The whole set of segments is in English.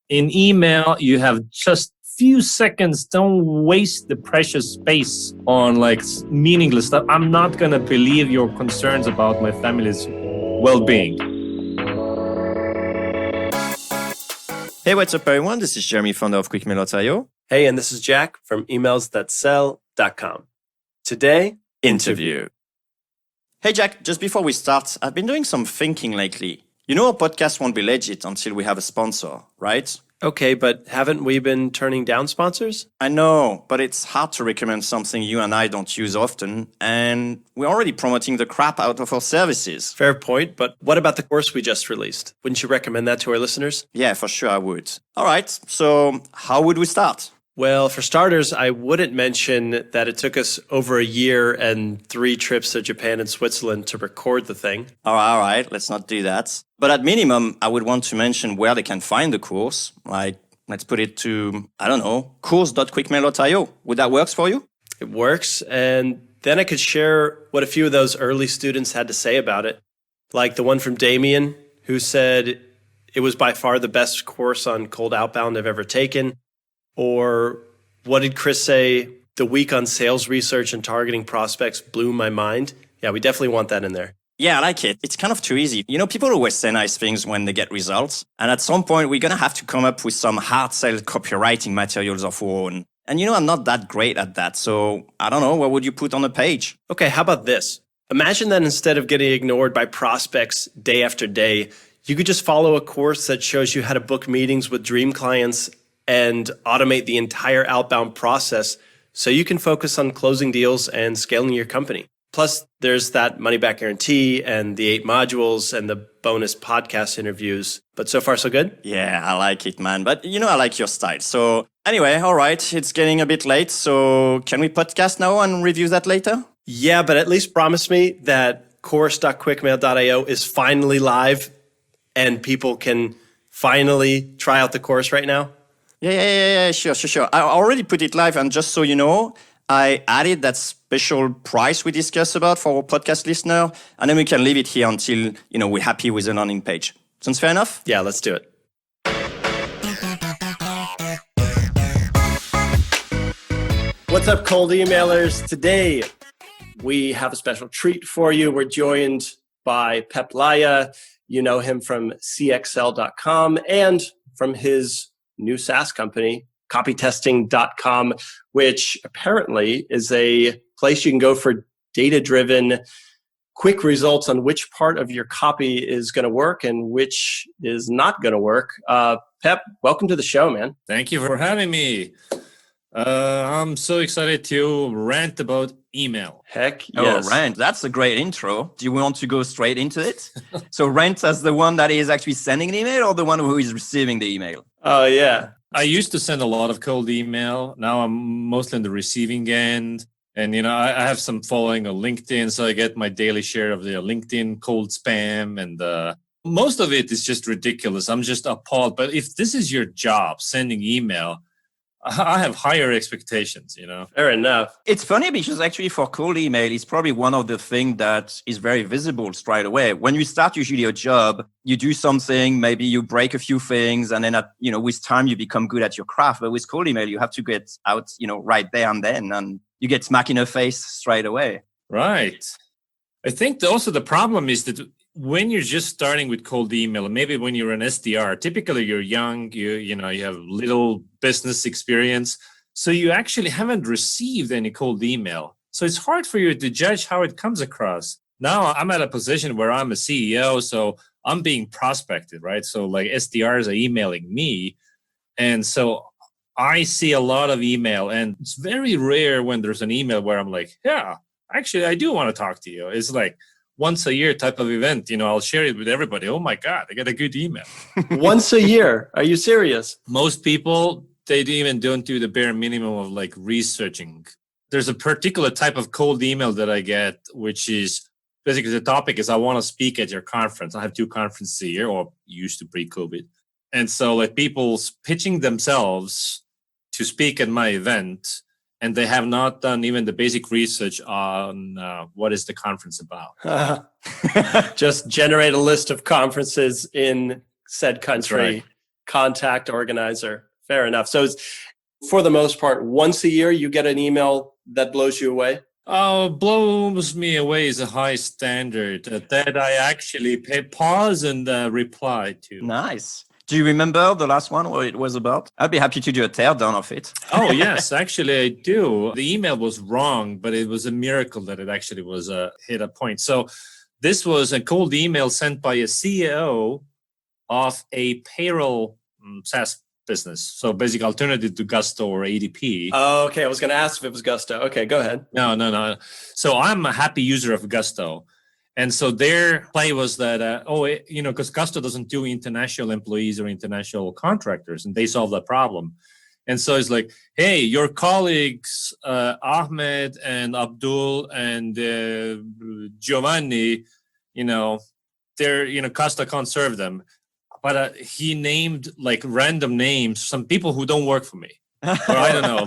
In email, you have just few seconds. Don't waste the precious space on like meaningless stuff. I'm not going to believe your concerns about my family's well-being. Hey, what's up, everyone? This is Jeremy, founder of QuickMail.io. Hey, and this is Jack from emailsthatsell.com. Today, interview. Hey, Jack, just before we start, I've been doing some thinking lately. You know, our podcast won't be legit until we have a sponsor, right? Okay, but haven't we been turning down sponsors? I know, but it's hard to recommend something you and I don't use often, and we're already promoting the crap out of our services. Fair point, but what about the course we just released? Wouldn't you recommend that to our listeners? Yeah, for sure I would. All right, so how would we start? Well, for starters, I wouldn't mention that it took us over a year and 3 trips to Japan and Switzerland to record the thing. All right, let's not do that. But at minimum, I would want to mention where they can find the course. Like, let's put it to, I don't know, course.quickmail.io. Would that work for you? It works, and then I could share what a few of those early students had to say about it. Like the one from Damien, who said it was by far the best course on cold outbound I've ever taken. Or what did Chris say? The week on sales research and targeting prospects blew my mind. Yeah, we definitely want that in there. Yeah, I like it. It's kind of too easy. You know, people always say nice things when they get results. And at some point, we're going to have to come up with some hard sell copywriting materials of our own. And you know, I'm not that great at that. So I don't know, what would you put on a page? Okay, how about this? Imagine that instead of getting ignored by prospects day after day, you could just follow a course that shows you how to book meetings with dream clients and automate the entire outbound process so you can focus on closing deals and scaling your company. Plus, there's that money-back guarantee and the 8 modules and the bonus podcast interviews. But so far, so good? Yeah, I like it, man. But you know, I like your style. So anyway, all right, it's getting a bit late. So can we podcast now and review that later? Yeah, but at least promise me that course.quickmail.io is finally live and people can finally try out the course right now. Yeah, sure. I already put it live, and just so you know, I added that special price we discussed about for our podcast listener, and then we can leave it here until, you know, we're happy with the landing page. Sounds fair enough? Yeah, let's do it. What's up, cold emailers? Today, we have a special treat for you. We're joined by Peep Laja. You know him from cxl.com and from his new SaaS company, copytesting.com, which apparently is a place you can go for data-driven, quick results on which part of your copy is going to work and which is not going to work. Pep, welcome to the show, man. Thank you for having me. I'm so excited to rant about email. Heck yes. Oh, rant. That's a great intro. Do you want to go straight into it? So rant as the one that is actually sending an email or the one who is receiving the email? Oh, yeah. I used to send a lot of cold email. Now I'm mostly on the receiving end. And, you know, I have some following on LinkedIn, so I get my daily share of the LinkedIn cold spam. And most of it is just ridiculous. I'm just appalled. But if this is your job, sending email, I have higher expectations, you know. Fair enough. It's funny because actually for cold email, it's probably one of the things that is very visible straight away. When you start usually a job, you do something, maybe you break a few things, and then with time you become good at your craft. But with cold email, you have to get out, right there and then, and you get smacked in the face straight away. Right. I think also the problem is that when you're just starting with cold email, maybe when you're an SDR, typically you're young, you have little business experience, so you actually haven't received any cold email. So it's hard for you to judge how it comes across. Now I'm at a position where I'm a CEO, so I'm being prospected, right? So like SDRs are emailing me, and so I see a lot of email, and it's very rare when there's an email where I'm like, yeah, actually I do want to talk to you. It's like once a year type of event, I'll share it with everybody. Oh my God, I got a good email. Once a year? Are you serious? Most people, they even don't do the bare minimum of like researching. There's a particular type of cold email that I get, which is basically the topic is I want to speak at your conference. I have 2 conferences a year, or used to pre-COVID. And so like people pitching themselves to speak at my event, and they have not done even the basic research on what is the conference about. Just generate a list of conferences in said country, right. contact organizer. Fair enough. So it's, for the most part, once a year you get an email that blows you away? Oh, blows me away is a high standard that I actually pause and reply to. Nice. Do you remember the last one, what it was about? I'd be happy to do a teardown of it. Oh, yes, actually I do. The email was wrong, but it was a miracle that it actually was hit a point. So this was a cold email sent by a CEO of a payroll SaaS business. So basic alternative to Gusto or ADP. Oh, okay. I was going to ask if it was Gusto. Okay, go ahead. No. So I'm a happy user of Gusto. And so their play was that, because Gusto doesn't do international employees or international contractors, and they solve that problem. And so it's like, hey, your colleagues, Ahmed and Abdul and Giovanni, Costa can't serve them. But he named like random names, some people who don't work for me. Or I don't know,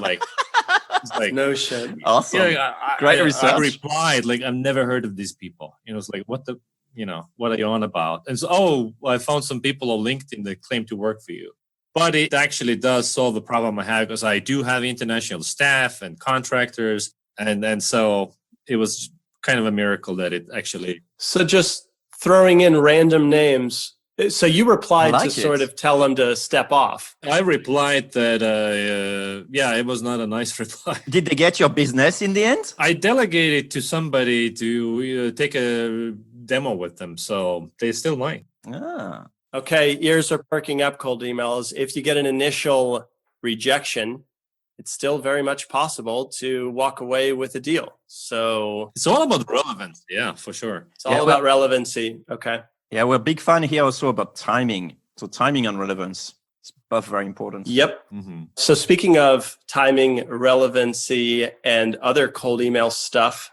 it's like no shit. Awesome. Great research. I replied, like, I've never heard of these people. It's like, what are you on about? And so, I found some people on LinkedIn that claim to work for you. But it actually does solve the problem I have because I do have international staff and contractors. And so it was kind of a miracle that it actually. So just throwing in random names. So you replied to sort of tell them to step off. I replied that, it was not a nice reply. Did they get your business in the end? I delegated to somebody to take a demo with them, so they still mine. Ah. Okay, ears are perking up, cold emails. If you get an initial rejection, it's still very much possible to walk away with a deal. So it's all about relevance. Yeah, for sure. It's all about relevancy. Okay. Yeah, we're a big fan here also about timing. So timing and relevance, it's both very important. Yep. Mm-hmm. So speaking of timing, relevancy, and other cold email stuff,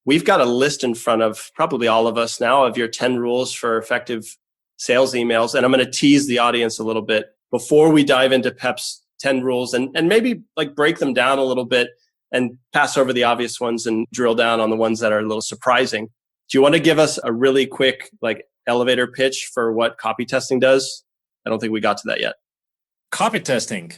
we've got a list in front of probably all of us now of your 10 rules for effective sales emails. And I'm going to tease the audience a little bit before we dive into Pep's 10 rules and maybe like break them down a little bit and pass over the obvious ones and drill down on the ones that are a little surprising. Do you want to give us a really quick elevator pitch for what copy testing does? I don't think we got to that yet. Copy testing.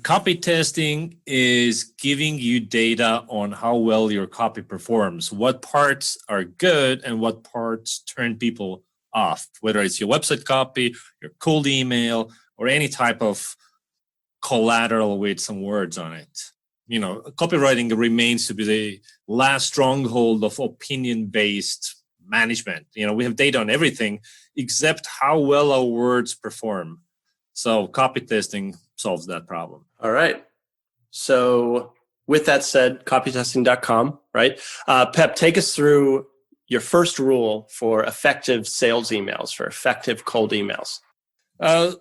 Copy testing is giving you data on how well your copy performs, what parts are good and what parts turn people off, whether it's your website copy, your cold email, or any type of collateral with some words on it. Copywriting remains to be the last stronghold of opinion-based management. We have data on everything except how well our words perform. So copy testing solves that problem. All right. So with that said, copytesting.com, right? Pep, take us through your first rule for effective sales emails, for effective cold emails.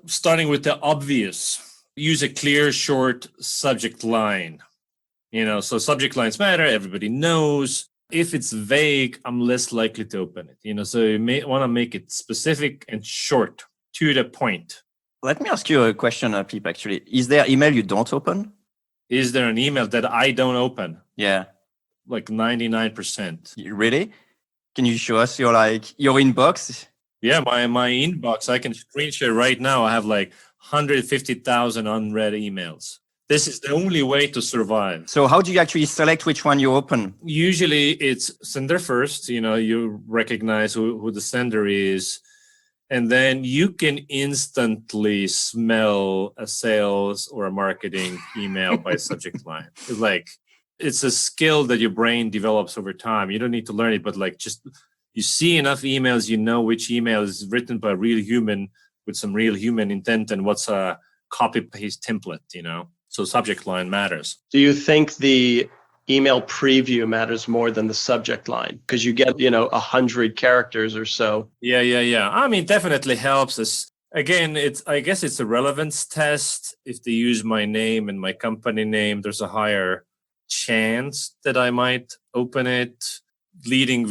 Starting with the obvious. Use a clear, short subject line. So subject lines matter. Everybody knows. If it's vague, I'm less likely to open it. So you may want to make it specific and short, to the point. Let me ask you a question, Peep, actually. Is there email you don't open? Is there an email that I don't open? Yeah. Like 99%. Really? Can you show us your inbox? Yeah, my inbox, I can screen share right now. I have 150,000 unread emails. This is the only way to survive. So how do you actually select which one you open? Usually it's sender first. You recognize who the sender is. And then you can instantly smell a sales or a marketing email by subject line. It's a skill that your brain develops over time. You don't need to learn it, but just you see enough emails, you know which email is written by a real human with some real human intent and what's a copy-paste template, So subject line matters. Do you think the email preview matters more than the subject line? Because you get, 100 characters or so. Yeah. I mean, definitely helps us. Again, I guess it's a relevance test. If they use my name and my company name, there's a higher chance that I might open it. Leading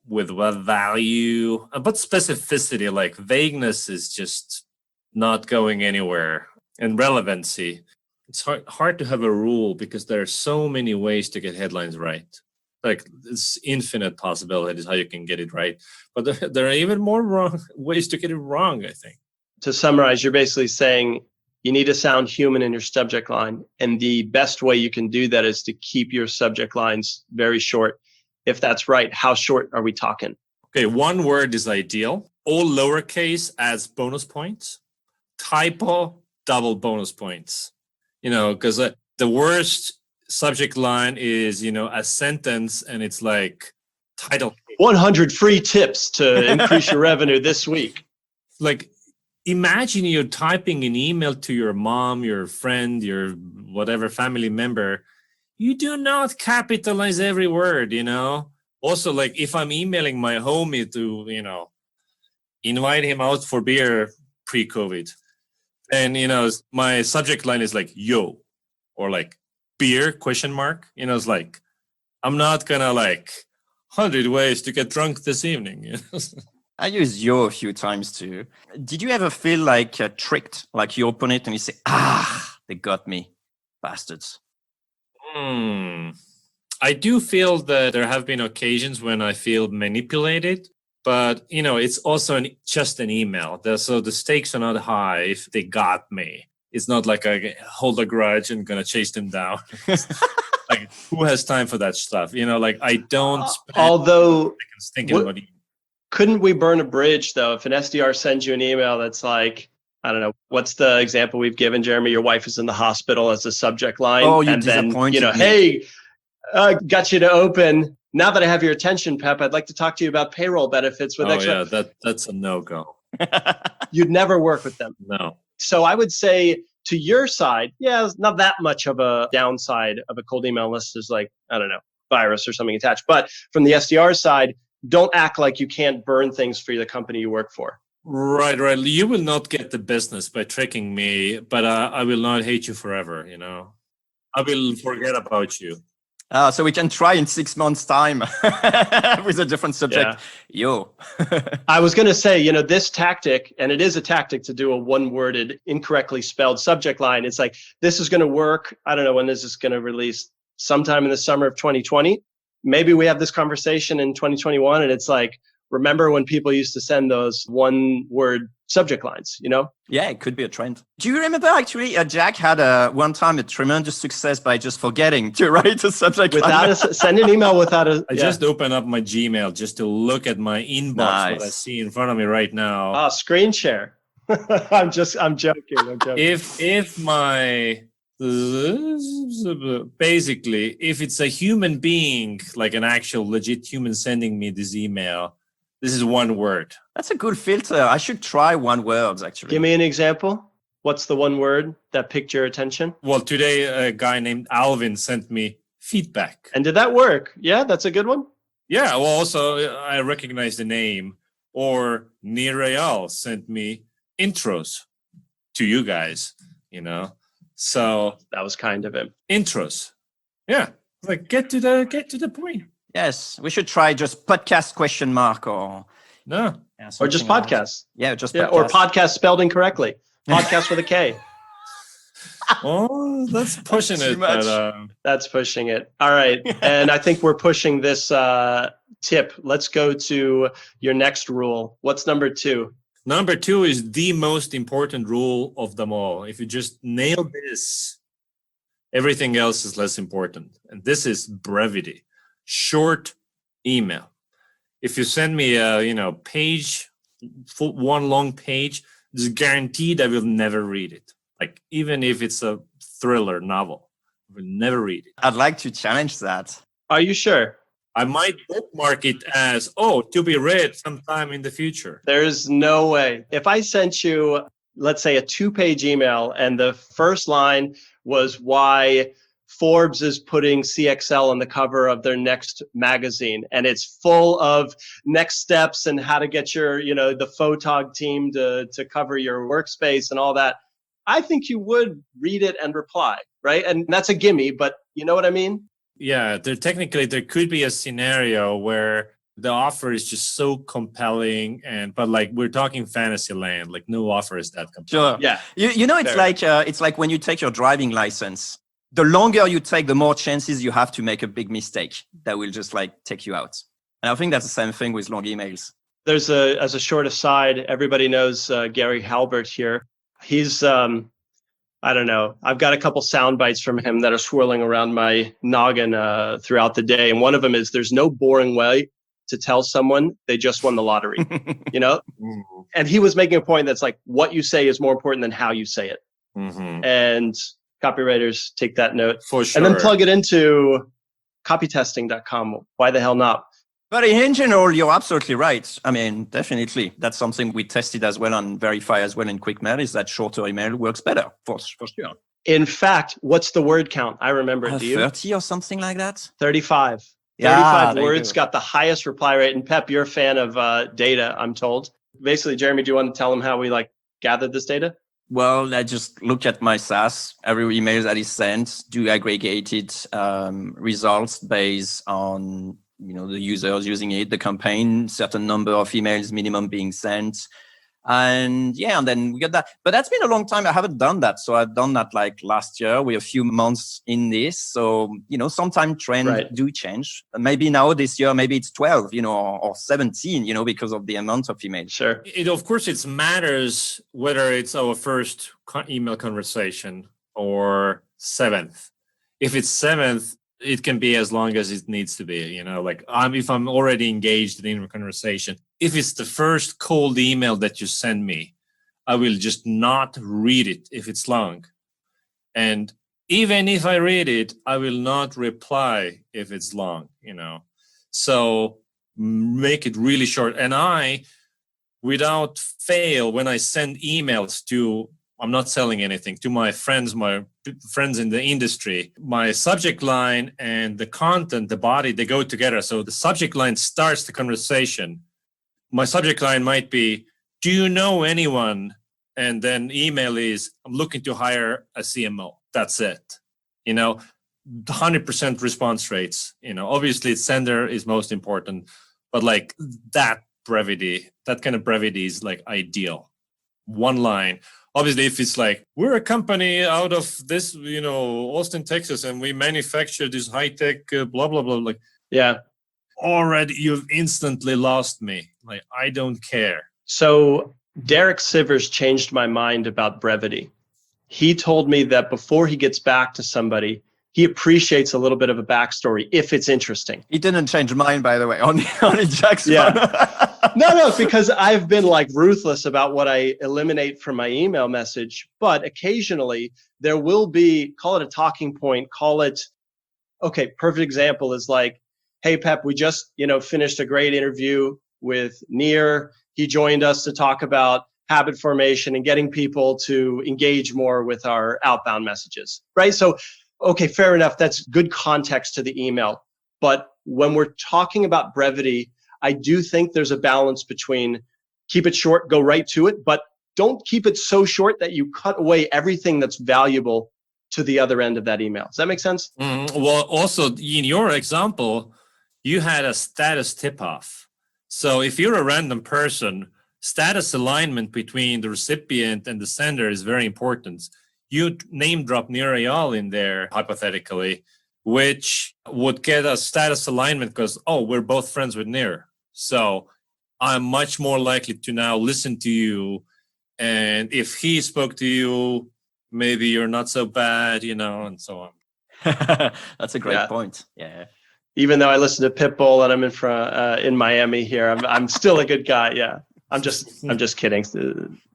with what value, but specificity, like vagueness is just not going anywhere. And relevancy. It's hard to have a rule because there are so many ways to get headlines right. It's infinite possibilities how you can get it right. But there are even more wrong ways to get it wrong, I think. to summarize, you're basically saying you need to sound human in your subject line. And the best way you can do that is to keep your subject lines very short. If that's right, how short are we talking? Okay, one word is ideal. All lowercase adds bonus points. Typo, double bonus points. Because the worst subject line is, a sentence and it's like title. 100 free tips to increase your revenue this week. Like, imagine you're typing an email to your mom, your friend, your whatever family member. You do not capitalize every word, Also, like if I'm emailing my homie to, invite him out for beer pre-COVID, and, my subject line is like, yo, or like beer, ? It's like, I'm not gonna like 100 ways to get drunk this evening. I use yo a few times too. Did you ever feel like tricked? Like you open it and you say, they got me, bastards. I do feel that there have been occasions when I feel manipulated, but it's also just an email. So the stakes are not high if they got me. It's not like I hold a grudge and gonna chase them down. Like, who has time for that stuff? Like I don't spend although seconds thinking about it. Couldn't we burn a bridge though? If an SDR sends you an email that's like, I don't know, what's the example we've given, Jeremy? Your wife is in the hospital as a subject line. Oh, you and then, disappointed me. hey, got you to open. Now that I have your attention, Pep, I'd like to talk to you about payroll benefits with extra. Yeah, that's a no-go. You'd never work with them. No. So I would say to your side, it's not that much of a downside of a cold email unless there's like, I don't know, virus or something attached. But from the SDR side, don't act like you can't burn things for the company you work for. Right. You will not get the business by tricking me, but I will not hate you forever, I will forget about you. So we can try in 6 months' time with a different subject. Yeah. Yo. I was going to say, this tactic, and it is a tactic to do a one-worded, incorrectly spelled subject line. It's like, this is going to work. I don't know when this is going to release, sometime in the summer of 2020. Maybe we have this conversation in 2021 and it's like, remember when people used to send those one-word subject lines, Yeah, it could be a trend. Do you remember actually Jack had one time a tremendous success by just forgetting to write a subject line? Send an email without a... I just open up my Gmail just to look at my inbox, what I see in front of me right now. Screen share. I'm joking. If my... Basically, if it's a human being, like an actual legit human sending me this email, this is one word. That's a good filter. I should try one word, actually. Give me an example. What's the one word that piqued your attention? Well, today a guy named Alvin sent me feedback. And did that work? Yeah, that's a good one. Yeah, well, also I recognize the name. Or Nireal sent me intros to you guys, So that was kind of him. Intros. Yeah. Like get to the point. Yes. We should try just podcast ? Or no. Yeah, or just podcast. Yeah, just podcast. Or podcast spelled incorrectly. Podcast with a K. Oh, that's pushing it. But, that's pushing it. All right. And I think we're pushing this tip. Let's go to your next rule. What's number 2? Number 2 is the most important rule of them all. If you just nail this, everything else is less important. And this is brevity. Short email. If you send me a, page, one long page, it's guaranteed I will never read it. Like, even if it's a thriller novel, I will never read it. I'd like to challenge that. Are you sure? I might bookmark it as, to be read sometime in the future. There's no way. If I sent you, let's say, a 2-page email and the first line was why Forbes is putting CXL on the cover of their next magazine, and it's full of next steps and how to get your, the photog team to cover your workspace and all that, I think you would read it and reply, right? And that's a gimme, but you know what I mean? Yeah, there could be a scenario where the offer is just so compelling, but like we're talking fantasy land, like no offer is that compelling. Sure. Yeah. It's like when you take your driving license. The longer you take, the more chances you have to make a big mistake that will just like take you out. And I think that's the same thing with long emails. There's as a short aside, everybody knows Gary Halbert here. He's, I don't know, I've got a couple sound bites from him that are swirling around my noggin throughout the day. And one of them is, there's no boring way to tell someone they just won the lottery, you know? And he was making a point that's like, what you say is more important than how you say it. And copywriters take that note. For sure. And then plug it into copytesting.com. Why the hell not? But in general, you're absolutely right. I mean, definitely. That's something we tested as well and verify as well in quick mail, is that shorter email works better, for sure. In fact, what's the word count? I remember it. Do you? 30 or something like that? 35. Yeah, 35 words got the highest reply rate. And Pep, you're a fan of data, I'm told. Basically, Jeremy, do you want to tell them how we gathered this data? Well, I just look at my SAAS. Every email that is sent, do aggregated results based on the users using it, the campaign, certain number of emails minimum being sent. And then we get that. But that's been a long time. I haven't done that. So I've done that last year. We're a few months in this. So, sometimes trends do change. Maybe now this year, maybe it's 12, or 17, because of the amount of emails. Sure. Of course, it matters whether it's our first email conversation or 7th. If it's 7th, it can be as long as it needs to be, if I'm already engaged in a conversation. If it's the first cold email that you send me, I will just not read it if it's long. And even if I read it, I will not reply if it's long, So make it really short. And I, without fail, when I send emails I'm not selling anything, to my friends in the industry, my subject line and the content, the body, they go together. So the subject line starts the conversation. My subject line might be, do you know anyone? And then email is, I'm looking to hire a CMO. That's it. 100% response rates. Obviously sender is most important, but that kind of brevity is ideal. One line. Obviously, if it's we're a company out of this, Austin, Texas, and we manufacture this high-tech blah, blah, blah. Already you've instantly lost me. I don't care. So Derek Sivers changed my mind about brevity. He told me that before he gets back to somebody, he appreciates a little bit of a backstory if it's interesting. He didn't change mine, by the way, only Jack's. Yeah. No, because I've been ruthless about what I eliminate from my email message. But occasionally there will be, call it a talking point, perfect example is hey, Pep, we just, finished a great interview with Nir. He joined us to talk about habit formation and getting people to engage more with our outbound messages, right? So, okay, fair enough. That's good context to the email. But when we're talking about brevity, I do think there's a balance between keep it short, go right to it, but don't keep it so short that you cut away everything that's valuable to the other end of that email. Does that make sense? Well, also in your example, you had a status tip-off. So if you're a random person, status alignment between the recipient and the sender is very important. You name drop Nir Eyal in there, hypothetically, which would get a status alignment because, we're both friends with Nir. So I'm much more likely to now listen to you. And if he spoke to you, maybe you're not so bad, and so on. That's a great point. Yeah. Even though I listen to Pitbull and I'm in Miami here, I'm still a good guy. Yeah. I'm just kidding.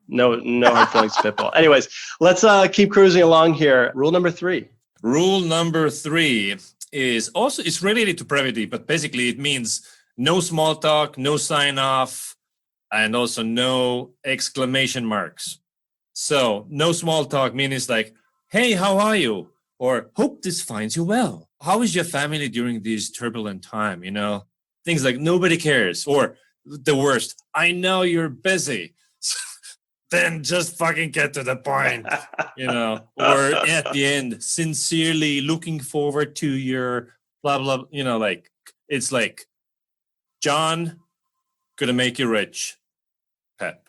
No hard feelings to Pitbull. Anyways, let's keep cruising along here. Rule number 3. Rule number 3 is also, it's related to brevity, but basically it means no small talk, no sign off, and also no exclamation marks. So no small talk means hey, how are you? Or hope this finds you well. How is your family during this turbulent time? Things nobody cares. Or the worst, I know you're busy. Then just fucking get to the point, or at the end, sincerely looking forward to your blah, blah, it's John, gonna make you rich, Pep.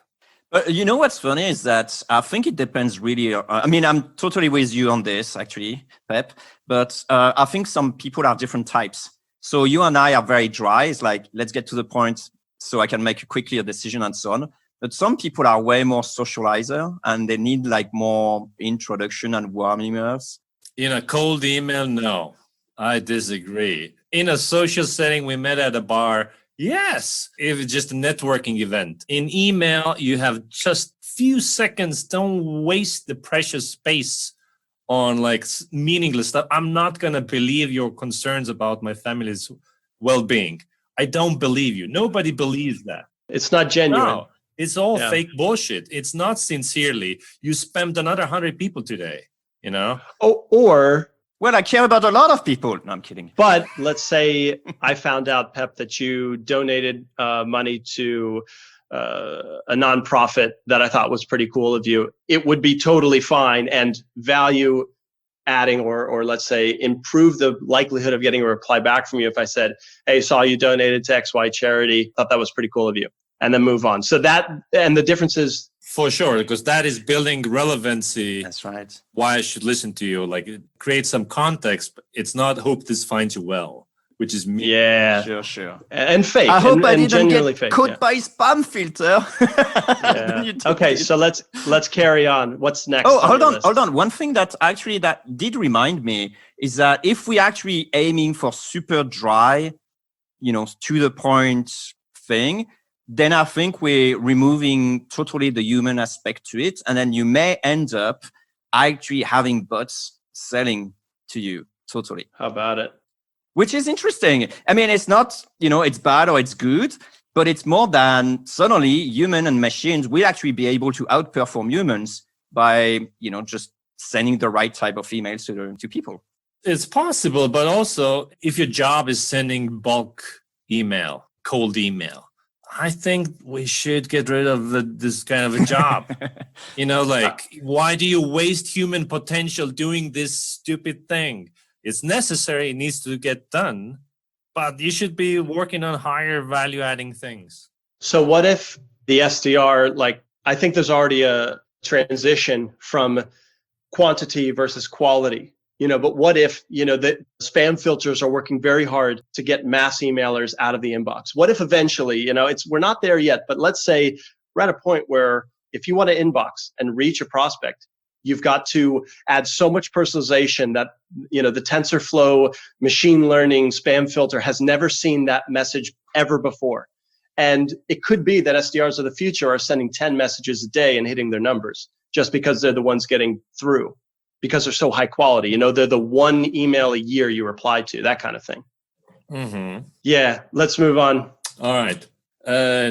But what's funny is that I think it depends really. I'm totally with you on this, actually, Pep. But I think some people are different types. So you and I are very dry. It's let's get to the point, so I can make quickly a decision and so on. But some people are way more socializer and they need like more introduction and warm emails. In a cold email, no, I disagree. In a social setting, we met at a bar. Yes, if it's just a networking event. In email, you have just few seconds. Don't waste the precious space on like meaningless stuff. I'm not going to believe your concerns about my family's well-being. I don't believe you. Nobody believes that. It's not genuine. No, it's all fake bullshit. It's not sincerely. You spammed another 100 people today, you know? Oh, or... Well, I care about a lot of people. No, I'm kidding. But let's say I found out, Pep, that you donated money to a nonprofit that I thought was pretty cool of you. It would be totally fine and value adding or let's say improve the likelihood of getting a reply back from you if I said, hey, saw you donated to XY charity. Thought that was pretty cool of you. And then move on. So that, and the difference is, for sure, because that is building relevancy. That's right. Why I should listen to you. Like, it creates some context. But it's not hope this finds you well, which is me. Yeah. Sure. And fake. I hope I and didn't genuinely get fake. caught by spam filter. Okay, so let's carry on. What's next? Oh, hold on. One thing that did remind me is that if we actually aiming for super dry, to the point thing, then I think we're removing totally the human aspect to it. And then you may end up actually having bots selling to you totally. How about it? Which is interesting. I mean, it's not, it's bad or it's good, but it's more than suddenly human and machines will actually be able to outperform humans by, just sending the right type of emails to people. It's possible, but also if your job is sending bulk email, cold email, I think we should get rid of this kind of a job. Why do you waste human potential doing this stupid thing? It's necessary. It needs to get done, but you should be working on higher value adding things. So what if the SDR, I think there's already a transition from quantity versus quality. But what if, the spam filters are working very hard to get mass emailers out of the inbox? What if eventually, we're not there yet, but let's say we're at a point where if you want to inbox and reach a prospect, you've got to add so much personalization that, the TensorFlow machine learning spam filter has never seen that message ever before. And it could be that SDRs of the future are sending 10 messages a day and hitting their numbers just because they're the ones getting through. Because they're so high quality, they're the one email a year you reply to, that kind of thing. Mm-hmm. Yeah, let's move on. All right.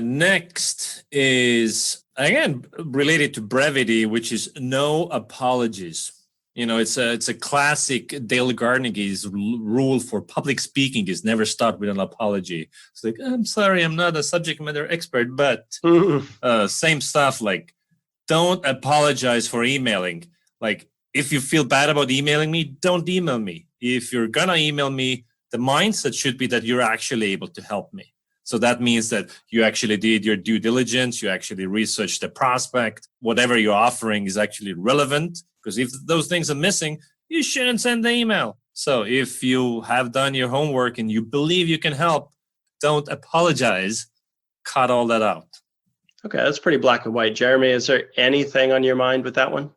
Next is, again, related to brevity, which is no apologies. It's a classic Dale Carnegie's rule for public speaking is never start with an apology. It's like, I'm sorry, I'm not a subject matter expert, but same stuff, like don't apologize for emailing. Like, if you feel bad about emailing me, don't email me. If you're going to email me, the mindset should be that you're actually able to help me. So that means that you actually did your due diligence. You actually researched the prospect. Whatever you're offering is actually relevant. Because if those things are missing, you shouldn't send the email. So if you have done your homework and you believe you can help, don't apologize. Cut all that out. Okay, that's pretty black and white. Jeremy, is there anything on your mind with that one?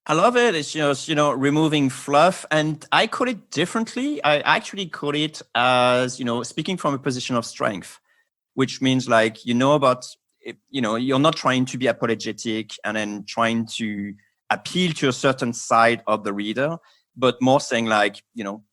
I love it. It's just, removing fluff. And I call it differently. I actually call it as, speaking from a position of strength, which means about, you're not trying to be apologetic and then trying to appeal to a certain side of the reader, but more saying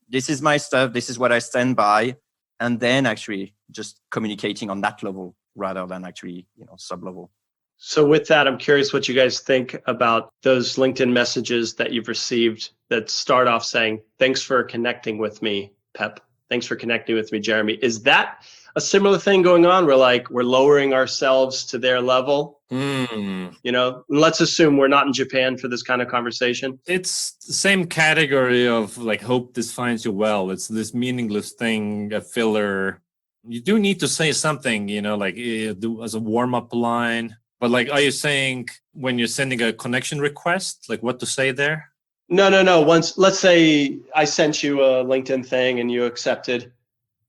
this is my stuff. This is what I stand by. And then actually just communicating on that level rather than actually, sub-level. So with that, I'm curious what you guys think about those LinkedIn messages that you've received that start off saying, thanks for connecting with me, Pep. Thanks for connecting with me, Jeremy. Is that a similar thing going on where we're lowering ourselves to their level? Let's assume we're not in Japan for this kind of conversation. It's the same category of hope this finds you well. It's this meaningless thing, a filler. You do need to say something, as a warm-up line. But are you saying when you're sending a connection request, what to say there? No. Let's say I sent you a LinkedIn thing and you accepted.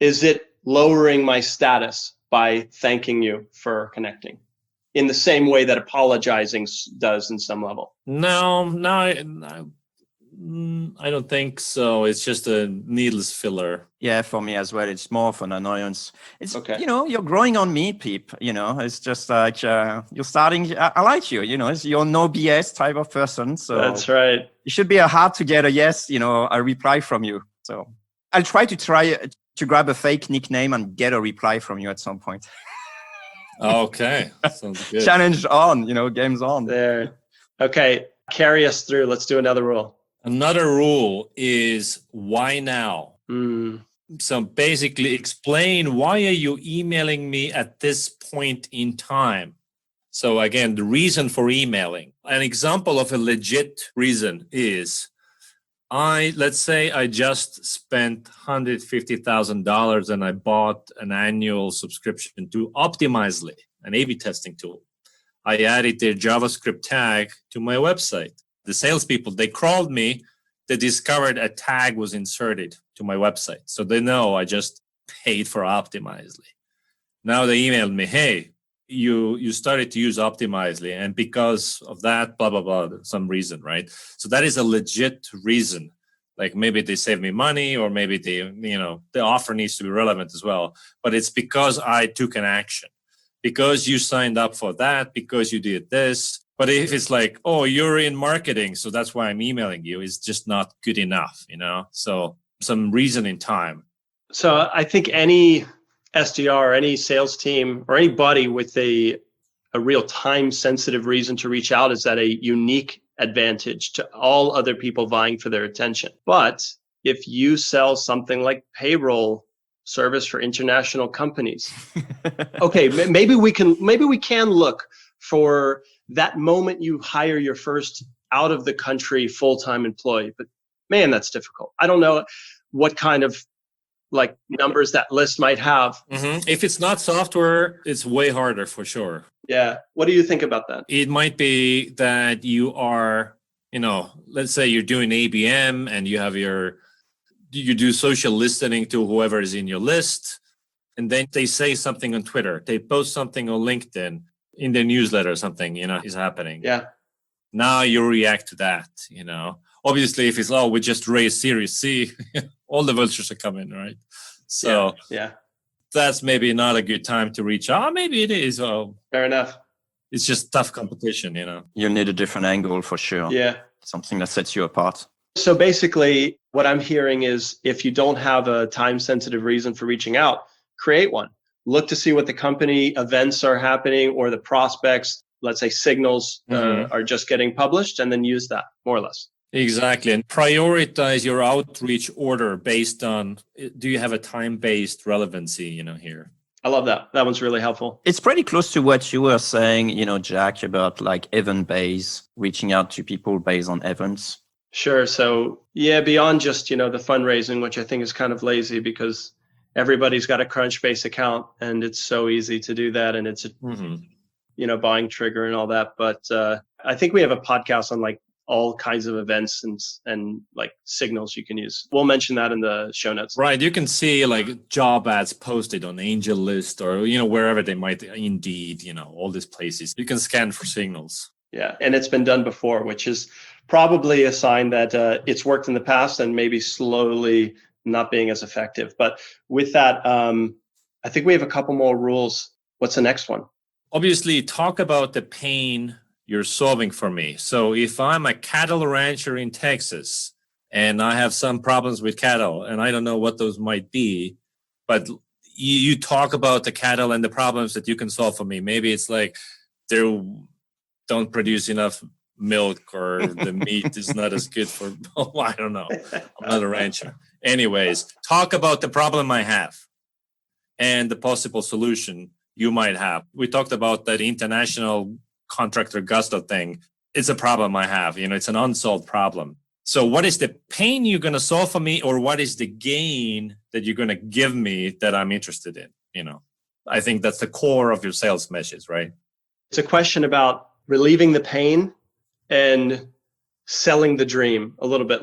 Is it lowering my status by thanking you for connecting in the same way that apologizing does in some level. No, I don't think so. It's just a needless filler. Yeah, for me as well, it's more of an annoyance. It's, Okay. You're growing on me, Peep. It's just like you're starting. I like you. You're no BS type of person. So That's right. it should be hard to get a yes, a reply from you. So I'll try to grab a fake nickname and get a reply from you at some point. Okay, sounds good. Challenge on, game's on. There. Okay, carry us through. Let's do another rule. Another rule is why now? So basically explain, why are you emailing me at this point in time? So again, the reason for emailing. An example of a legit reason is, let's say I just spent $150,000 and I bought an annual subscription to Optimizely, an A/B testing tool. I added their JavaScript tag to my website. The salespeople, they crawled me, they discovered a tag was inserted to my website. So they know I just paid for Optimizely. Now they emailed me, hey, you started to use Optimizely, and because of that, blah, blah, blah, some reason, right? So that is a legit reason. Like maybe they save me money, or maybe the offer needs to be relevant as well. But it's because I took an action, because you signed up for that, because you did this. But if it's like, oh, you're in marketing, so that's why I'm emailing you, it's just not good enough, So some reason in time. So I think any SDR, any sales team, or anybody with a real time-sensitive reason to reach out is at a unique advantage to all other people vying for their attention. But if you sell something like payroll service for international companies, okay, maybe we can look for that moment you hire your first out of the country full-time employee. But man, that's difficult. I don't know what kind of numbers that list might have. Mm-hmm. If it's not software, it's way harder for sure. Yeah. What do you think about that? It might be that you are, let's say you're doing ABM and you do social listening to whoever is in your list. And then they say something on Twitter, they post something on LinkedIn, in their newsletter or something, is happening. Yeah. Now you react to that, Obviously, if it's, we just raised Series C, all the vultures are coming, right? So yeah. That's maybe not a good time to reach out. Maybe it is. Fair enough. It's just tough competition, You need a different angle for sure. Yeah. Something that sets you apart. So basically, what I'm hearing is if you don't have a time-sensitive reason for reaching out, create one. Look to see what the company events are happening, or the prospects, let's say signals are just getting published, and then use that more or less. Exactly. And prioritize your outreach order based on, do you have a time-based relevancy, here? I love that. That one's really helpful. It's pretty close to what you were saying, Jack, about event-based, reaching out to people based on events. Sure. So yeah, beyond just, the fundraising, which I think is kind of lazy because everybody's got a Crunchbase account and it's so easy to do that. And it's a, buying trigger and all that. But I think we have a podcast on all kinds of events and signals you can use. We'll mention that in the show notes. Right. You can see job ads posted on Angel List or, wherever they might, Indeed, all these places. You can scan for signals. Yeah. And it's been done before, which is probably a sign that it's worked in the past and maybe slowly not being as effective. But with that, I think we have a couple more rules. What's the next one? Obviously, talk about the pain you're solving for me. So if I'm a cattle rancher in Texas and I have some problems with cattle and I don't know what those might be, but you talk about the cattle and the problems that you can solve for me. Maybe it's they don't produce enough milk, or the meat is not as good for, I don't know. I'm not a rancher. Anyways, talk about the problem I have and the possible solution you might have. We talked about that international contractor Gusto thing. It's a problem I have. It's an unsolved problem. So what is the pain you're going to solve for me, or what is the gain that you're going to give me that I'm interested in? I think that's the core of your sales message, right? It's a question about relieving the pain and selling the dream a little bit.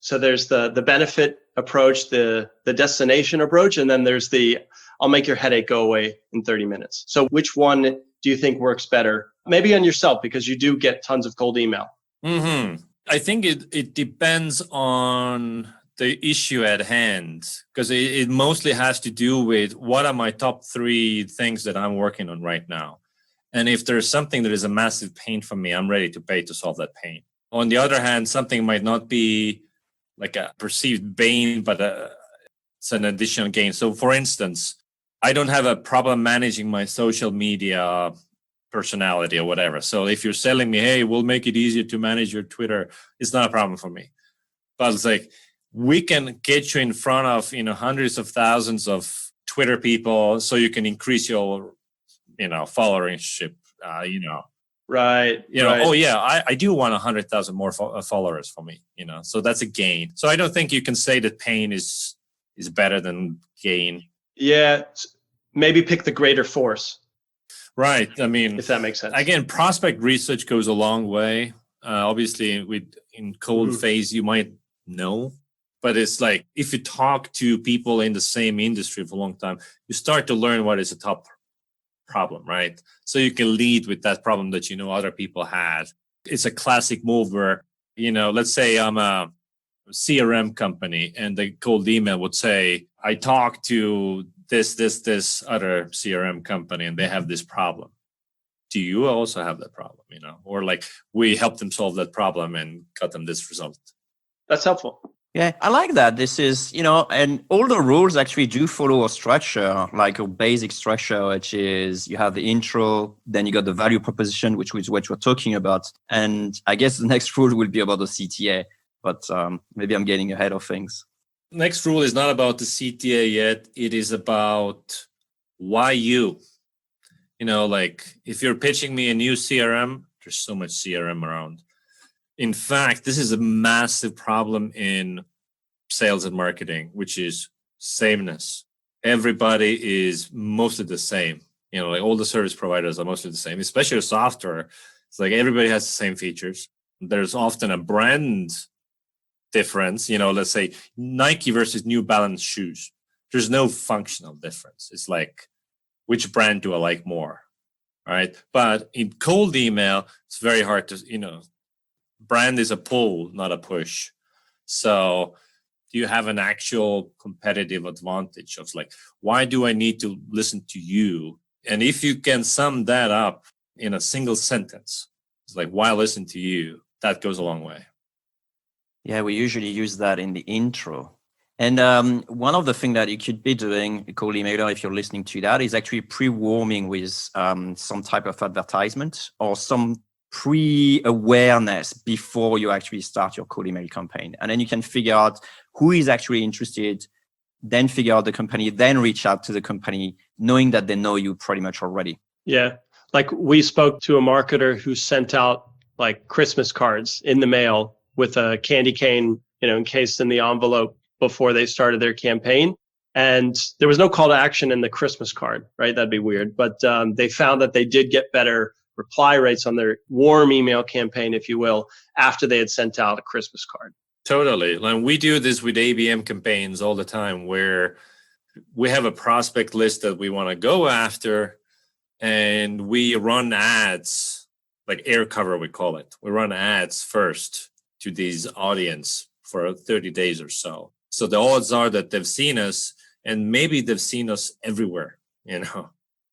So there's the benefit approach, the destination approach, and then there's the I'll make your headache go away in 30 minutes. So which one do you think works better? Maybe on yourself, because you do get tons of cold email. I think it depends on the issue at hand, because it mostly has to do with what are my top 3 things that I'm working on right now. And if there's something that is a massive pain for me, I'm ready to pay to solve that pain. On the other hand, something might not be like a perceived bane, but it's an additional gain. So for instance, I don't have a problem managing my social media personality or whatever. So if you're selling me, hey, we'll make it easier to manage your Twitter, it's not a problem for me. But it's like, we can get you in front of, hundreds of thousands of Twitter people so you can increase your, followership, Right. Right. Oh yeah, I do want 100,000 more followers for me, so that's a gain. So I don't think you can say that pain is better than gain. Yeah. Maybe pick the greater force. Right. I mean, if that makes sense. Again, prospect research goes a long way. Obviously, in cold phase, you might know, but it's like if you talk to people in the same industry for a long time, you start to learn what is a top problem, right? So you can lead with that problem that other people had. It's a classic move where, let's say I'm a CRM company and the cold email would say, I talked to this other CRM company and they have this problem. Do you also have that problem, or like we helped them solve that problem and got them this result? That's helpful. Yeah, I like that. This is, and all the rules actually do follow a structure, like a basic structure, which is you have the intro, then you got the value proposition, which is what you're talking about. And I guess the next rule will be about the CTA, but maybe I'm getting ahead of things. Next rule is not about the CTA yet. It is about why you. Like if you're pitching me a new CRM, there's so much CRM around. In fact, this is a massive problem in sales and marketing, which is sameness. Everybody is mostly the same. Like all the service providers are mostly the same, especially software. It's like everybody has the same features. There's often a brand difference. Let's say Nike versus New Balance shoes. There's no functional difference. It's like, which brand do I like more? All right. But in cold email, it's very hard to, brand is a pull, not a push. So do you have an actual competitive advantage of like, why do I need to listen to you? And if you can sum that up in a single sentence, it's like, why listen to you? That goes a long way. Yeah, we usually use that in the intro. And one of the things that you could be doing, a cold emailer, if you're listening to that, is actually pre-warming with some type of advertisement or some pre-awareness before you actually start your cold email campaign. And then you can figure out who is actually interested, then figure out the company, then reach out to the company, knowing that they know you pretty much already. Yeah. Like we spoke to a marketer who sent out like Christmas cards in the mail with a candy cane, encased in the envelope before they started their campaign. And there was no call to action in the Christmas card, right? That'd be weird. But they found that they did get better reply rates on their warm email campaign, if you will, after they had sent out a Christmas card. Totally. And we do this with ABM campaigns all the time where we have a prospect list that we want to go after and we run ads, like air cover, we call it. We run ads first to these audience for 30 days or so. So the odds are that they've seen us and maybe they've seen us everywhere, and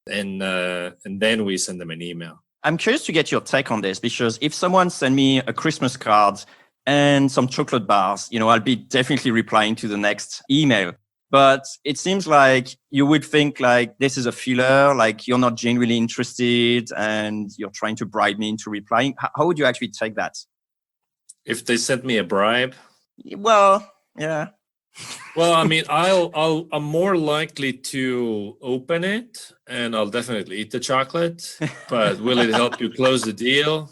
then we send them an email. I'm curious to get your take on this because if someone send me a Christmas card and some chocolate bars, I'll be definitely replying to the next email. But it seems like you would think like this is a filler, like you're not genuinely interested and you're trying to bribe me into replying. How would you actually take that? If they sent me a bribe? Well, yeah. Well, I mean, I'm more likely to open it and I'll definitely eat the chocolate, but will it help you close the deal?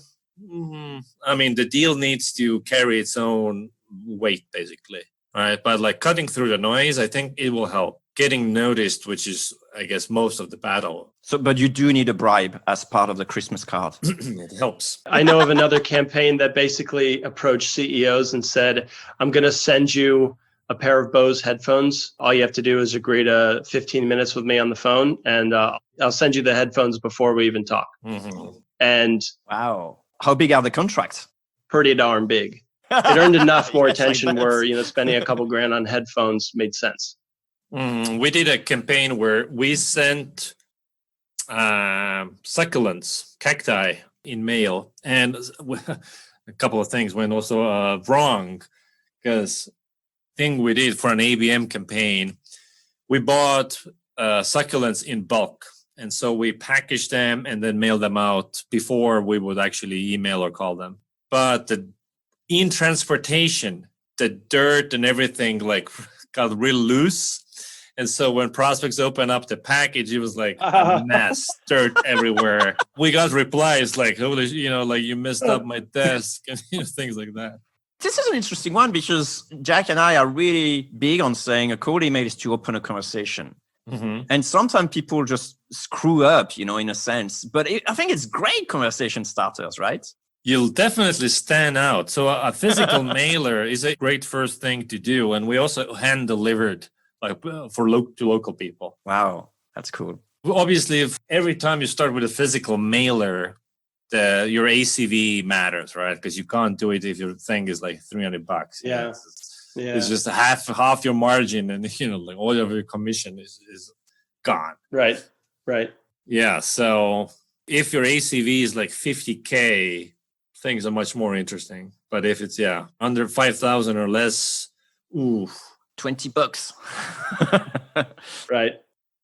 I mean, the deal needs to carry its own weight, basically, right? But like cutting through the noise, I think it will help. Getting noticed, which is, I guess, most of the battle. So, but you do need a bribe as part of the Christmas card. It helps. I know of another campaign that basically approached CEOs and said, I'm going to send you a pair of Bose headphones. All you have to do is agree to 15 minutes with me on the phone, and I'll send you the headphones before we even talk. Mhm. And Wow. How big are the contracts? pretty darn big. It earned enough more Yes, I attention bet. where, spending a couple grand on headphones made sense. We did a campaign where we sent succulents, cacti in mail, and a couple of things went also wrong, because thing we did for an ABM campaign, we bought succulents in bulk, and so we packaged them and then mailed them out before we would actually email or call them. But in transportation, the dirt and everything like got real loose. And so when prospects opened up the package, it was like a mess, dirt everywhere. We got replies like, "Holy, like you messed up my desk," and things like that. This is an interesting one because Jack and I are really big on saying a cold email is to open a conversation. Mm-hmm. And sometimes people just screw up, in a sense. But I think it's great conversation starters, right? You'll definitely stand out. So a physical mailer is a great first thing to do. And we also hand delivered like for local people. Wow, that's cool. Obviously, if every time you start with a physical mailer, your ACV matters, right? Because you can't do it if your thing is like $300. Yeah. It's just half your margin, and like all of your commission is gone. Right. Yeah. So if your ACV is like 50K, things are much more interesting. But if it's under 5,000 or less, ooh, $20. Right.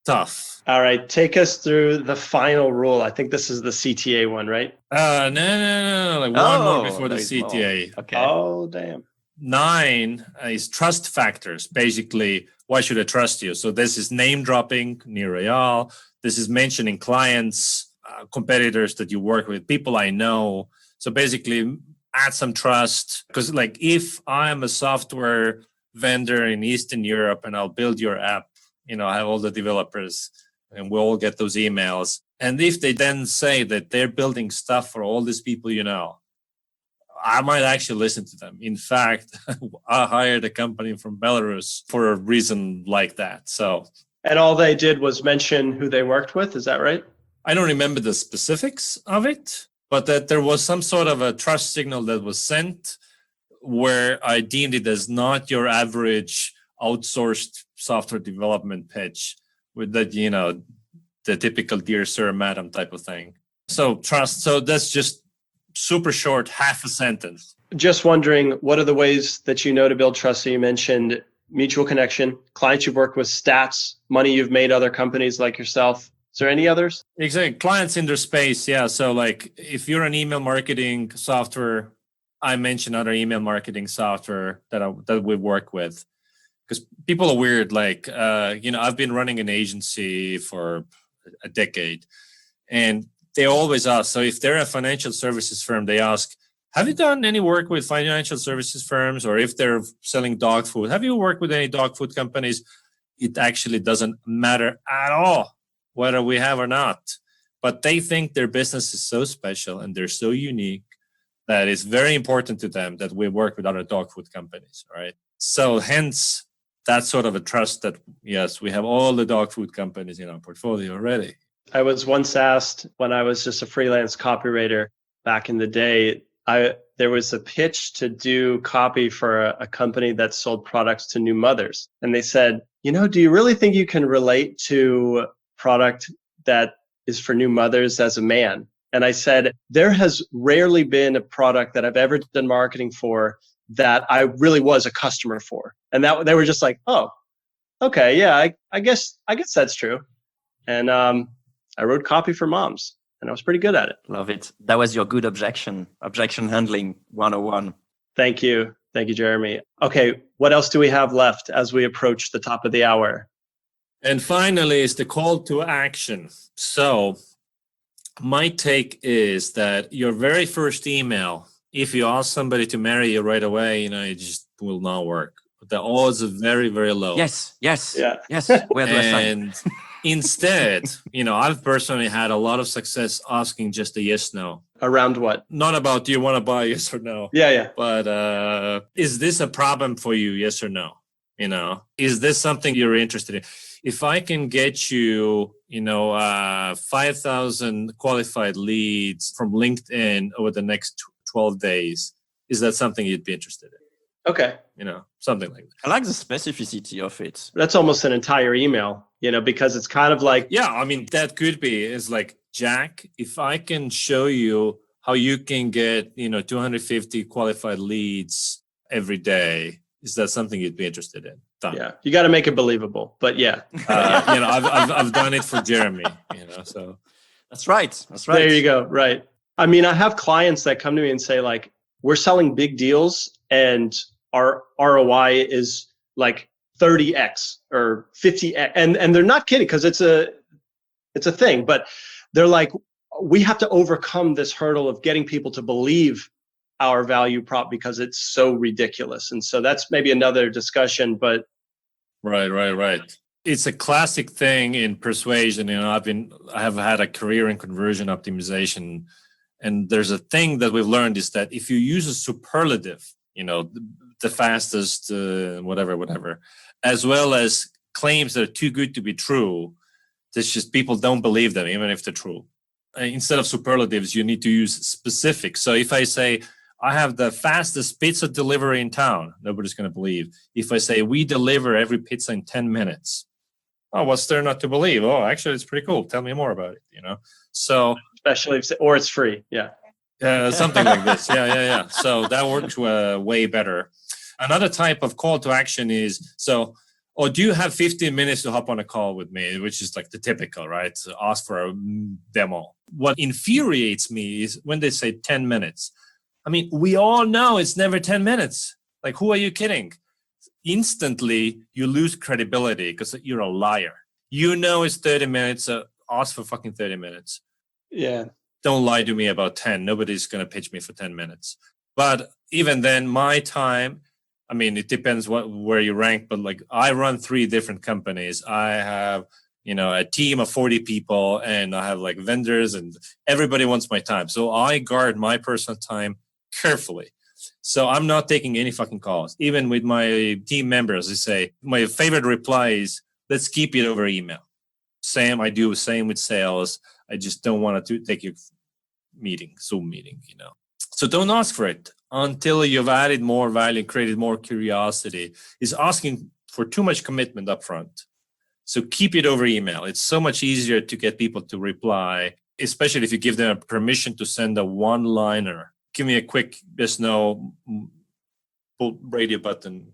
tough. All right. Take us through the final rule. I think this is the CTA one, right? No. Like one more before the CTA. More. Okay. Oh, damn. 9 is trust factors. Basically, why should I trust you? So this is name dropping, near Real. This is mentioning clients, competitors that you work with, people I know. So basically, add some trust. Because like if I'm a software vendor in Eastern Europe and I'll build your app, I have all the developers and we'll all get those emails. And if they then say that they're building stuff for all these people, I might actually listen to them. In fact, I hired a company from Belarus for a reason like that. So, and all they did was mention who they worked with. Is that right? I don't remember the specifics of it, but that there was some sort of a trust signal that was sent where I deemed it as not your average outsourced software development pitch with that, the typical dear sir, madam type of thing. So trust. So that's just super short, half a sentence. Just wondering, what are the ways that to build trust? So you mentioned mutual connection, clients you've worked with, stats, money you've made other companies like yourself. Is there any others? Exactly. Clients in their space. Yeah. So like if you're an email marketing software, I mentioned other email marketing software that we work with. Because people are weird. Like, I've been running an agency for a decade, and they always ask. So if they're a financial services firm, they ask, have you done any work with financial services firms? Or if they're selling dog food, have you worked with any dog food companies? It actually doesn't matter at all whether we have or not. But they think their business is so special and they're so unique that it's very important to them that we work with other dog food companies, right? So hence, that's sort of a trust that, yes, we have all the dog food companies in our portfolio already. I was once asked when I was just a freelance copywriter back in the day, there was a pitch to do copy for a company that sold products to new mothers. And they said, do you really think you can relate to product that is for new mothers as a man? And I said, there has rarely been a product that I've ever done marketing for that I really was a customer for. And that they were just like, oh, okay, yeah, I guess that's true. And I wrote copy for moms, and I was pretty good at it. Love it. That was your good objection handling 101. Thank you, Jeremy. Okay, what else do we have left as we approach the top of the hour? And finally, is the call to action. So my take is that your very first email, if you ask somebody to marry you right away, it just will not work. The odds are very, very low. Yes. Yeah. Yes. Where do I sign? And instead, I've personally had a lot of success asking just a yes, no. Around what? Not about, do you want to buy, yes or no? Yeah. But is this a problem for you, yes or no? Is this something you're interested in? If I can get you, 5,000 qualified leads from LinkedIn over the next 12 days, is that something you'd be interested in? Okay. Something like that. I like the specificity of it. That's almost an entire email, because it's kind of like, yeah, I mean, that could be. It's like, Jack, if I can show you how you can get, 250 qualified leads every day, is that something you'd be interested in? Done. Yeah, you got to make it believable, but yeah. I've done it for Jeremy, so. That's right. There you go. Right. I mean, I have clients that come to me and say, like, we're selling big deals and our ROI is like 30x or 50x. And they're not kidding, because it's a thing, but they're like, we have to overcome this hurdle of getting people to believe our value prop because it's so ridiculous. And so that's maybe another discussion, but. Right. It's a classic thing in persuasion. I have had a career in conversion optimization, and there's a thing that we've learned is that if you use a superlative, the fastest, whatever, as well as claims that are too good to be true, it's just people don't believe them, even if they're true. Instead of superlatives, you need to use specifics. So if I say, I have the fastest pizza delivery in town, nobody's going to believe. If I say, we deliver every pizza in 10 minutes, oh, what's there not to believe? Oh, actually, it's pretty cool. Tell me more about it, So, especially or it's free. Yeah. Something like this. Yeah. So that works way better. Another type of call to action is, do you have 15 minutes to hop on a call with me? Which is like the typical, right? So ask for a demo. What infuriates me is when they say 10 minutes. I mean, we all know it's never 10 minutes. Like, who are you kidding? Instantly, you lose credibility because you're a liar. It's 30 minutes, so ask for fucking 30 minutes. Yeah. Don't lie to me about 10. Nobody's going to pitch me for 10 minutes. But even then, my time, I mean, it depends where you rank, but like I run 3 different companies. I have, a team of 40 people, and I have like vendors, and everybody wants my time. So I guard my personal time carefully. So I'm not taking any fucking calls. Even with my team members, I say, my favorite reply is, let's keep it over email. Same with sales. I just don't want to take your Zoom meeting, So don't ask for it until you've added more value, created more curiosity. Is asking for too much commitment up front. So keep it over email. It's so much easier to get people to reply, especially if you give them permission to send a one-liner. Give me a quick yes, no radio button.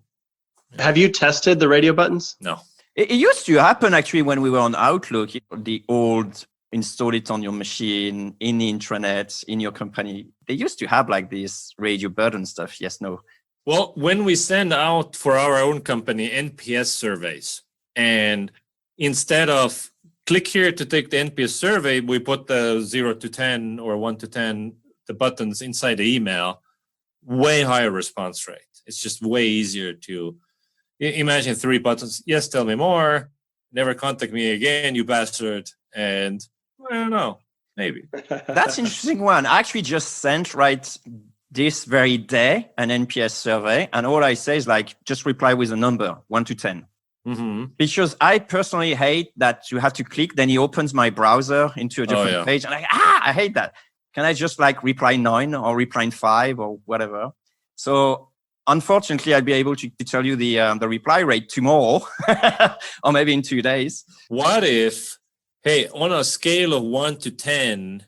Have you tested the radio buttons? No. It used to happen actually when we were on Outlook, the old install it on your machine, in the intranet, in your company. They used to have like this radio button stuff. Yes, no. Well, when we send out for our own company NPS surveys, and instead of click here to take the NPS survey, we put the 0 to 10 or 1 to 10, the buttons inside the email, way higher response rate. It's just way easier to imagine 3 buttons. Yes, tell me more. Never contact me again, you bastard. And I don't know, maybe. That's an interesting one. I actually just sent this very day an NPS survey, and all I say is like, just reply with a number, 1 to 10. Mm-hmm. Because I personally hate that you have to click, then he opens my browser into a different page, and I hate that. Can I just like reply 9 or reply 5 or whatever? So unfortunately, I'll be able to tell you the reply rate tomorrow or maybe in 2 days. What if, hey, on a scale of 1 to 10,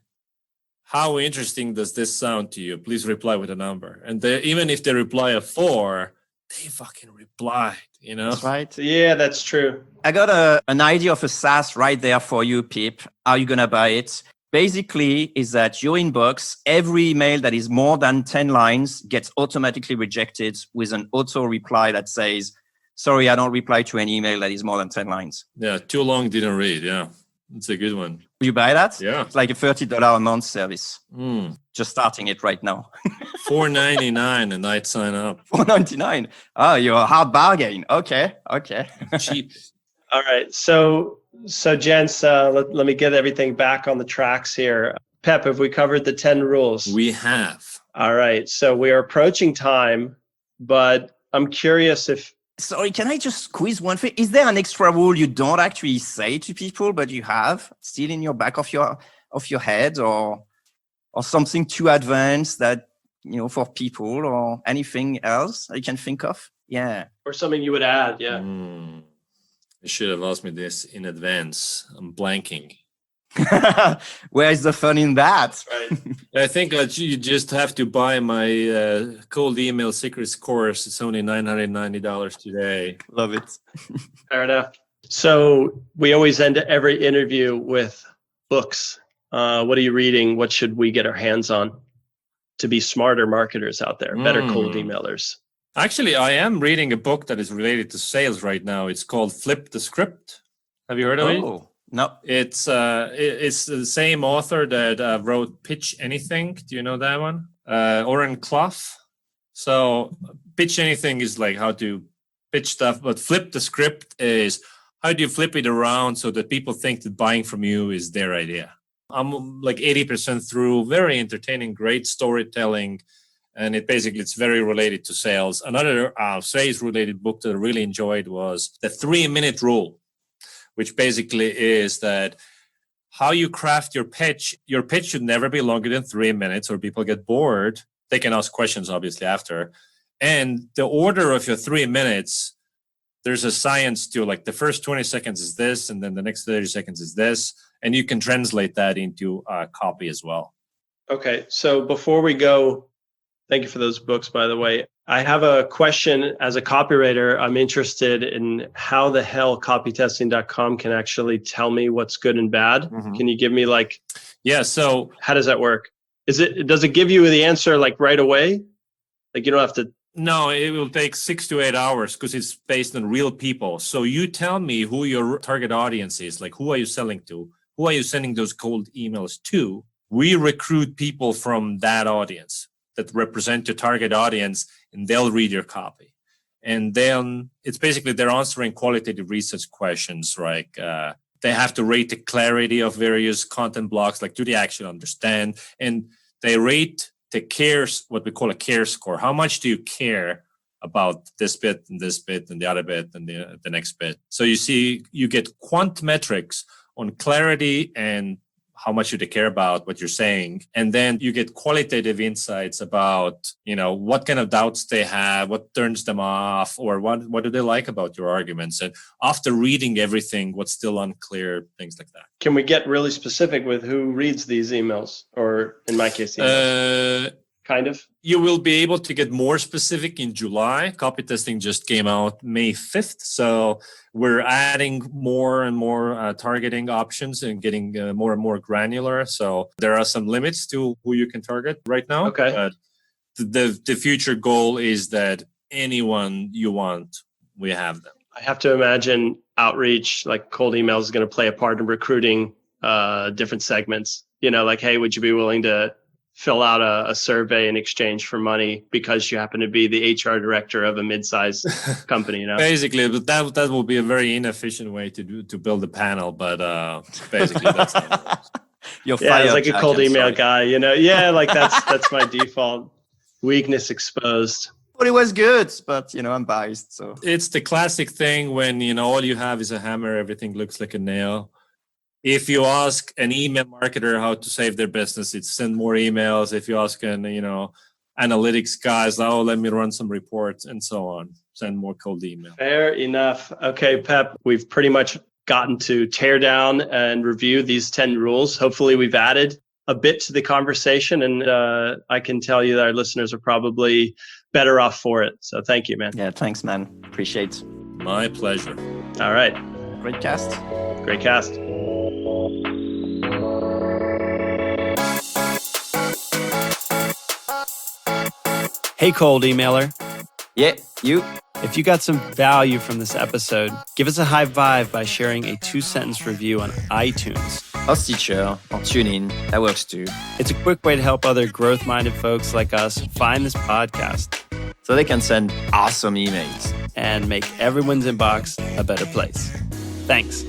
how interesting does this sound to you? Please reply with a number. And even if they reply a 4, they fucking replied, That's right. Yeah, that's true. I got an idea of a SaaS right there for you, Peep. Are you going to buy it? Basically, is that your inbox, every email that is more than 10 lines gets automatically rejected with an auto reply that says, sorry, I don't reply to an email that is more than 10 lines. Yeah, too long, didn't read. Yeah, it's a good one. Will you buy that? Yeah. It's like a $30 a month service. Just starting it right now. $4.99 and I'd sign up. $4.99. Oh, you're a hard bargain. Okay. Cheap. All right. So gents, let me get everything back on the tracks here. Pep, have we covered the 10 rules? We have. All right. So we are approaching time, but I'm curious if Sorry, can I just squeeze one thing? Is there an extra rule you don't actually say to people, but you have still in your back of your head, or something too advanced that, for people, or anything else you can think of? Yeah. Or something you would add, yeah. You should have asked me this in advance. I'm blanking. Where is the fun in that? Right. I think that you just have to buy my cold email secrets course. It's only $990 today. Love it. Fair enough. So we always end every interview with books. What are you reading? What should we get our hands on to be smarter marketers out there, better cold emailers? Actually, I am reading a book that is related to sales right now. It's called Flip the Script. Have you heard of it? Oh, no. It's the same author that wrote Pitch Anything. Do you know that one? Oren Clough. So Pitch Anything is like how to pitch stuff, but Flip the Script is how do you flip it around so that people think that buying from you is their idea. I'm like 80% through, very entertaining, great storytelling. And it's very related to sales. Another sales related book that I really enjoyed was The 3-Minute Rule, which basically is that how you craft your pitch should never be longer than 3 minutes or people get bored. They can ask questions obviously after. And the order of your 3 minutes, there's a science to, like, the first 20 seconds is this, and then the next 30 seconds is this. And you can translate that into copy as well. Okay. So before we go, thank you for those books, by the way. I have a question. As a copywriter, I'm interested in how the hell copytesting.com can actually tell me what's good and bad. Mm-hmm. Can you give me so how does that work? Does it give you the answer like right away? Like you don't have to. No, it will take 6 to 8 hours because it's based on real people. So you tell me who your target audience is, like who are you selling to? Who are you sending those cold emails to? We recruit people from that audience that represent your target audience, and they'll read your copy. And then it's basically they're answering qualitative research questions, like they have to rate the clarity of various content blocks, like do they actually understand? And they rate the cares, what we call a care score. How much do you care about this bit and the other bit and the next bit? So you get quant metrics on clarity and how much do they care about what you're saying. And then you get qualitative insights about, what kind of doubts they have, what turns them off, or what do they like about your arguments. And after reading everything, what's still unclear, things like that. Can we get really specific with who reads these emails? Or in my case, emails? Kind of. You will be able to get more specific in July. Copy testing just came out May 5th. So we're adding more and more targeting options and getting more and more granular. So there are some limits to who you can target right now. Okay. But the future goal is that anyone you want, we have them. I have to imagine outreach, like cold emails, is going to play a part in recruiting different segments. Like, hey, would you be willing to fill out a survey in exchange for money because you happen to be the HR director of a mid-sized company, Basically, but that will be a very inefficient way to build a panel. But basically, that's how it works. You're fired, it's like Jack, a cold email guy, Yeah, like that's my default. Weakness exposed. But it was good, but I'm biased. So it's the classic thing when all you have is a hammer, everything looks like a nail. If you ask an email marketer how to save their business, it's send more emails. If you ask an, analytics guys, let me run some reports and so on. Send more cold email. Fair enough. Okay, Pep, we've pretty much gotten to tear down and review these 10 rules. Hopefully we've added a bit to the conversation, and I can tell you that our listeners are probably better off for it. So thank you, man. Yeah, thanks, man. Appreciate it. My pleasure. All right. Great cast. Great cast. Hey, cold emailer. Yeah, you. If you got some value from this episode, give us a high vibe by sharing a 2-sentence review on iTunes. Or Stitcher, or TuneIn. That works too. It's a quick way to help other growth-minded folks like us find this podcast, so they can send awesome emails and make everyone's inbox a better place. Thanks.